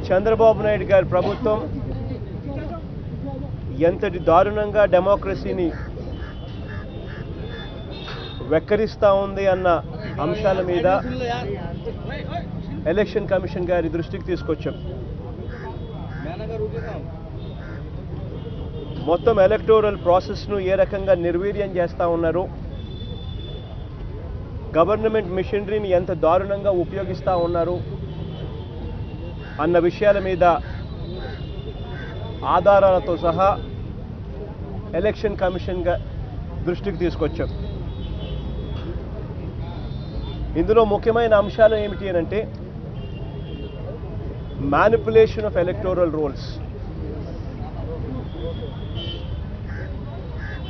చంద్రబాబు నాయుడు గారి ప్రభుత్వం ఎంతటి దారుణంగా డెమోక్రసీని వెక్కరిస్తూ ఉంది అన్న అంశాల మీద ఎలక్షన్ కమిషన్ గారి దృష్టికి తీసుకొచ్చాం. మొత్తం ఎలక్టోరల్ ప్రాసెస్ను ఏ రకంగా నిర్వీర్యం చేస్తూ ఉన్నారు, గవర్నమెంట్ మిషనరీని ఎంత దారుణంగా ఉపయోగిస్తూ ఉన్నారు అన్న విషయాల మీద ఆధారాలతో సహా ఎలక్షన్ కమిషన్ దృష్టికి తీసుకొచ్చాం. ఇందులో ముఖ్యమైన అంశాలు ఏమిటి అంటే మ్యానిపులేషన్ ఆఫ్ ఎలక్టోరల్ రోల్స్.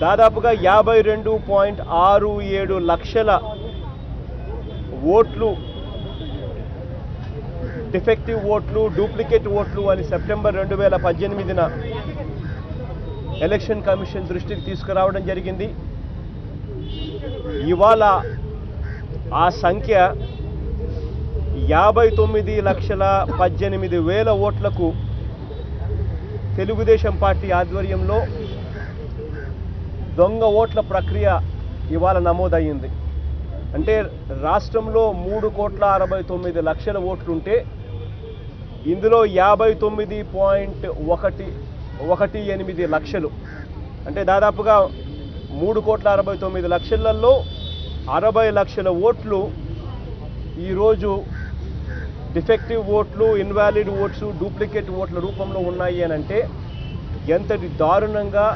దాదాపుగా 52.67 లక్షల ఓట్లు, డిఫెక్టివ్ ఓట్లు, డూప్లికేట్ ఓట్లు అని సెప్టెంబర్ 2018న ఎలక్షన్ కమిషన్ దృష్టికి తీసుకురావడం జరిగింది. ఇవాళ ఆ సంఖ్య 59,18,000 ఓట్లకు తెలుగుదేశం పార్టీ ఆధ్వర్యంలో దొంగ ఓట్ల ప్రక్రియ ఇవాళ నమోదయ్యింది. అంటే రాష్ట్రంలో 3,69,00,000 ఓట్లుంటే ఇందులో 59.18 లక్షలు, అంటే దాదాపుగా 3,69,00,000లలో 60 లక్షల ఓట్లు ఈరోజు డిఫెక్టివ్ ఓట్లు, ఇన్వాలిడ్ ఓట్స్, డూప్లికేట్ ఓట్ల రూపంలో ఉన్నాయి అని అంటే ఎంతటి దారుణంగా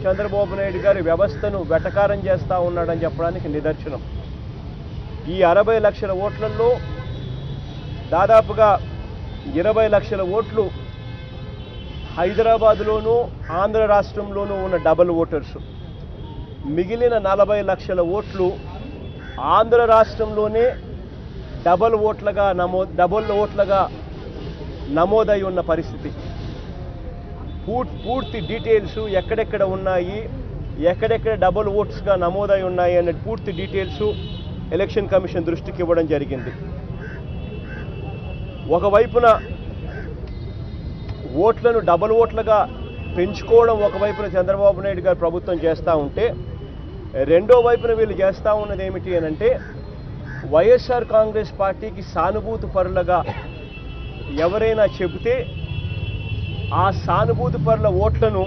చంద్రబాబు నాయుడు గారి వ్యవస్థను వెటకారం చేస్తూ ఉన్నాడని చెప్పడానికి నిదర్శనం. ఈ 60 లక్షల ఓట్లలో దాదాపుగా 20 లక్షల ఓట్లు హైదరాబాద్లోనూ ఆంధ్ర రాష్ట్రంలోనూ ఉన్న డబుల్ ఓటర్స్, మిగిలిన 40 లక్షల ఓట్లు ఆంధ్ర రాష్ట్రంలోనే డబుల్ ఓట్లుగా నమోదై ఉన్న పరిస్థితి. పూర్తి డీటెయిల్స్ ఎక్కడెక్కడ ఉన్నాయి, ఎక్కడెక్కడ డబుల్ ఓట్స్గా నమోదై ఉన్నాయి అనే పూర్తి డీటెయిల్స్ ఎలక్షన్ కమిషన్ దృష్టికి ఇవ్వడం జరిగింది. ఒకవైపున ఓట్లను డబుల్ ఓట్లుగా పెంచుకోవడం ఒకవైపున చంద్రబాబు నాయుడు గారు ప్రభుత్వం చేస్తూ ఉంటే, రెండో వైపున వీళ్ళు చేస్తూ ఉన్నది ఏమిటి అని అంటే వైఎస్ఆర్ కాంగ్రెస్ పార్టీకి సానుభూతి పరులుగా ఎవరైనా చెబితే ఆ సానుభూతి పరుల ఓట్లను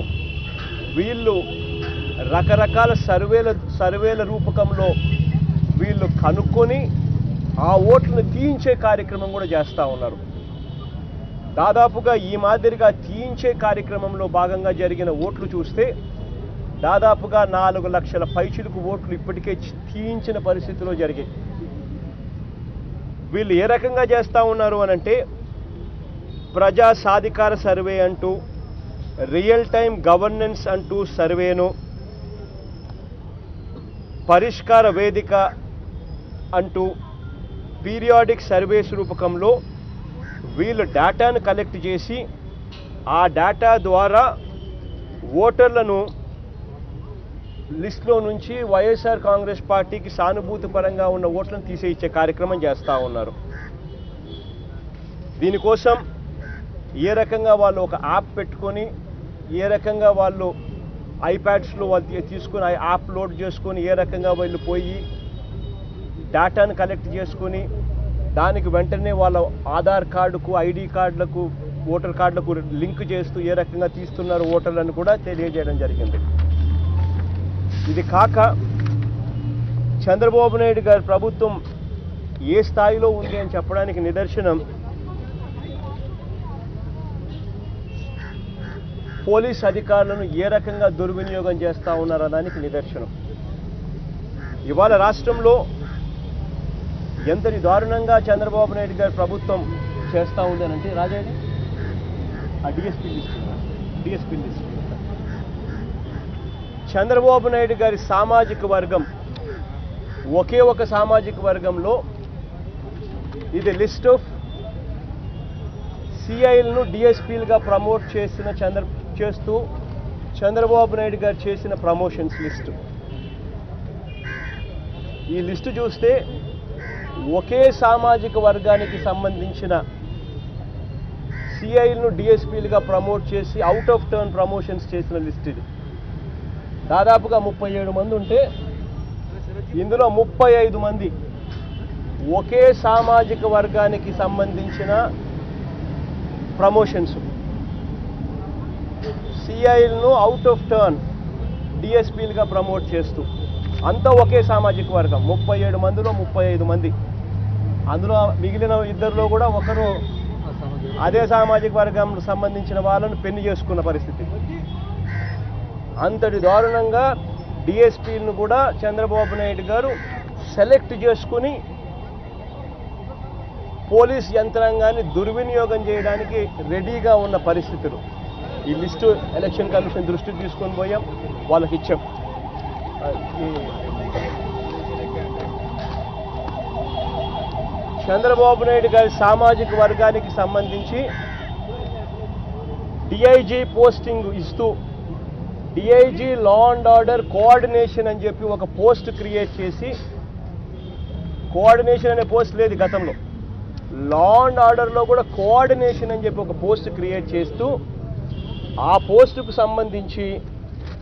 వీళ్ళు రకరకాల సర్వేల రూపకంలో వీళ్ళు కనుక్కొని ఆ ఓట్లను తీయించే కార్యక్రమం కూడా చేస్తూ ఉన్నారు. దాదాపుగా ఈ మాదిరిగా తీయించే కార్యక్రమంలో భాగంగా జరిగిన ఓట్లు చూస్తే దాదాపుగా 4 లక్షల పైచిలుకు ఓట్లు ఇప్పటికే తీయించిన పరిస్థితిలో జరిగాయి. వీళ్ళు ఏ రకంగా చేస్తూ ఉన్నారు అనంటే ప్రజా సాధికార సర్వే అంటూ, రియల్ టైం గవర్నెన్స్ అంటూ సర్వేను, పరిష్కార వేదిక అంటూ పీరియాడిక్ సర్వేస్ రూపకంలో వీళ్ళు డేటాను కలెక్ట్ చేసి ఆ డేటా ద్వారా ఓటర్లను లిస్టులో నుంచి వైఎస్ఆర్ కాంగ్రెస్ పార్టీకి సానుభూతి పరంగా ఉన్న ఓట్లను తీసేయించే కార్యక్రమం చేస్తూ ఉన్నారు. దీనికోసం ఏ రకంగా వాళ్ళు ఒక యాప్ పెట్టుకొని, ఏ రకంగా వాళ్ళు ఐప్యాడ్స్లో వాళ్ళు తీసుకొని యాప్ లోడ్ చేసుకొని ఏ రకంగా వాళ్ళు పోయి డేటాను కలెక్ట్ చేసుకొని దానికి వెంటనే వాళ్ళ ఆధార్ కార్డుకు, ఐడి కార్డులకు, ఓటర్ కార్డులకు లింక్ చేస్తూ ఏ రకంగా తీస్తున్నారు ఓటర్లను కూడా తెలియజేయడం జరిగింది. ఇది కాక చంద్రబాబు నాయుడు గారి ప్రభుత్వం ఏ స్థాయిలో ఉంది అని చెప్పడానికి నిదర్శనం పోలీస్ అధికారులను ఏ రకంగా దుర్వినియోగం చేస్తూ ఉన్నారనడానికి నిదర్శనం. ఇవాళ రాష్ట్రంలో ఎంతటి దారుణంగా చంద్రబాబు నాయుడు గారి ప్రభుత్వం చేస్తూ ఉంది అని అంటే రాజాజీ ఆ డిఎస్పీ లిస్ట్ చంద్రబాబు నాయుడు గారి సామాజిక వర్గం, ఒకే ఒక సామాజిక వర్గంలో ఇది లిస్ట్ ఆఫ్ సిఐలను డిఎస్పీలుగా ప్రమోట్ చేస్తూ చంద్రబాబు నాయుడు గారు చేసిన ప్రమోషన్స్ లిస్టు. ఈ లిస్టు చూస్తే ఒకే సామాజిక వర్గానికి సంబంధించిన సిఐలను డిఎస్పీలుగా ప్రమోట్ చేసి అవుట్ ఆఫ్ టర్న్ ప్రమోషన్స్ చేసిన లిస్ట్ ఇది. దాదాపుగా 37 మంది ఉంటే ఇందులో 35 మంది ఒకే సామాజిక వర్గానికి సంబంధించిన ప్రమోషన్స్. సిఐలను అవుట్ ఆఫ్ టర్న్ డిఎస్పీలుగా ప్రమోట్ చేస్తూ అంతా ఒకే సామాజిక వర్గం. 37 మందిలో 35 మంది. అందులో మిగిలిన ఇద్దరిలో కూడా ఒకరు అదే సామాజిక వర్గం సంబంధించిన వాళ్ళను పెళ్లి చేసుకున్న పరిస్థితి. అంతటి దారుణంగా డిఎస్పీలను కూడా చంద్రబాబు నాయుడు గారు సెలెక్ట్ చేసుకుని పోలీస్ యంత్రాంగాన్ని దుర్వినియోగం చేయడానికి రెడీగా ఉన్న పరిస్థితులు. ఈ లిస్టు ఎలక్షన్ కమిషన్ దృష్టికి తీసుకొని పోయాం, వాళ్ళకి ఇచ్చాం. చంద్రబాబు నాయుడు గారి సామాజిక వర్గానికి సంబంధించి డిఐజీ పోస్టింగ్ ఇస్తూ DIG law and order coordination అని చెప్పి ఒక పోస్ట్ క్రియేట్ చేసి, కోఆర్డినేషన్ అనే పోస్ట్ లేదు గతంలో, లా అండ్ ఆర్డర్లో కూడా కోఆర్డినేషన్ అని చెప్పి ఒక పోస్ట్ క్రియేట్ చేస్తూ ఆ పోస్టుకు సంబంధించి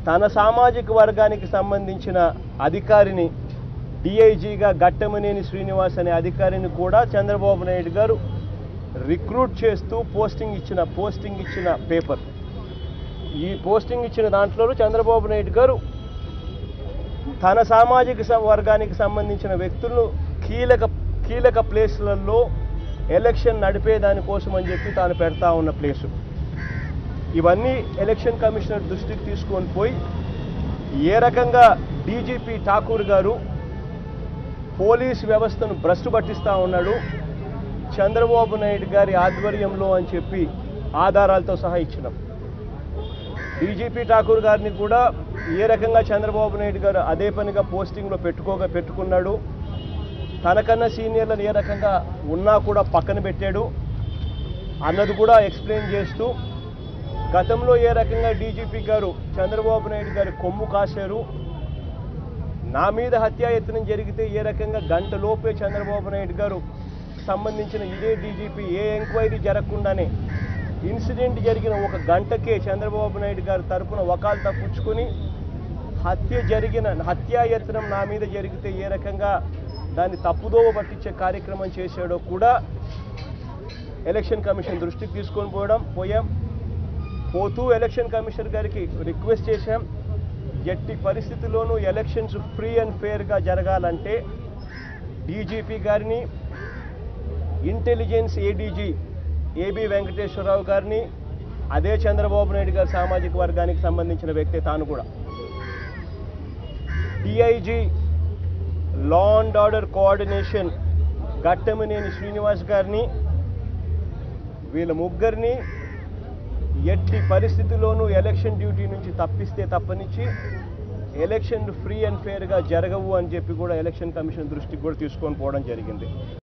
తన సామాజిక వర్గానికి సంబంధించిన అధికారిని డిఐజీగా ఘట్టమనేని శ్రీనివాస్ అనే అధికారిని కూడా చంద్రబాబు నాయుడు గారు రిక్రూట్ చేస్తూ పోస్టింగ్ ఇచ్చిన పేపర్. ఈ పోస్టింగ్ ఇచ్చిన దాంట్లో చంద్రబాబు నాయుడు గారు తన సామాజిక వర్గానికి సంబంధించిన వ్యక్తులను కీలక ప్లేస్లలో ఎలక్షన్ నడిపేదానికోసం అని చెప్పి తాను పెడతా ఉన్న ప్లేసు. ఇవన్నీ ఎలక్షన్ కమిషనర్ దృష్టికి తీసుకొని పోయి ఏ రకంగా డీజీపీ ఠాకూర్ గారు పోలీస్ వ్యవస్థను భ్రష్టు పట్టిస్తూ ఉన్నాడు చంద్రబాబు నాయుడు గారి ఆధ్వర్యంలో అని చెప్పి ఆధారాలతో సహా ఇచ్చినాం. డీజీపీ ఠాకూర్ గారిని కూడా ఏ రకంగా చంద్రబాబు నాయుడు గారు అదే పనిగా పోస్టింగ్లో పెట్టుకున్నాడు, తనకన్నా సీనియర్లను ఏ రకంగా ఉన్నా కూడా పక్కన పెట్టాడు అన్నది కూడా ఎక్స్ప్లెయిన్ చేస్తూ, గతంలో ఏ రకంగా డీజీపీ గారు చంద్రబాబు నాయుడు గారి కొమ్ము కాశారు, నా మీద హత్యాయత్నం జరిగితే ఏ రకంగా గంటలోపే చంద్రబాబు నాయుడు గారు సంబంధించిన ఇదే డీజీపీ ఏ ఎంక్వైరీ జరగకుండానే ఇన్సిడెంట్ జరిగిన ఒక గంటకే చంద్రబాబు నాయుడు గారి తరఫున వకాల్తా పుచ్చుకొని హత్యాయత్నం నా మీద జరిగితే ఏ రకంగా దాన్ని తప్పుదోవ పట్టించే కార్యక్రమం చేశాడో కూడా ఎలక్షన్ కమిషన్ దృష్టికి తీసుకొని పోతూ ఎలక్షన్ కమిషనర్ గారికి రిక్వెస్ట్ చేశాం, ఎట్టి పరిస్థితుల్లోనూ ఎలక్షన్స్ ఫ్రీ అండ్ ఫెయిర్గా జరగాలంటే డీజీపీ గారిని, ఇంటెలిజెన్స్ ఏడీజీ ఏబీ వెంకటేశ్వరరావు గారిని, అదే చంద్రబాబు నాయుడు గారి సామాజిక వర్గానికి సంబంధించిన వ్యక్తి తాను కూడా, DIG law and order coordination Ghattamaneni Srinivas గారిని, వీళ్ళ ముగ్గురిని ఎట్టి పరిస్థితుల్లోనూ ఎలక్షన్ డ్యూటీ నుంచి తప్పిస్తే తప్పనిచ్చి ఎలక్షన్ ఫ్రీ అండ్ ఫెయిర్గా జరగవు అని చెప్పి కూడా ఎలక్షన్ కమిషన్ దృష్టికి కూడా తీసుకొని పోవడం జరిగింది.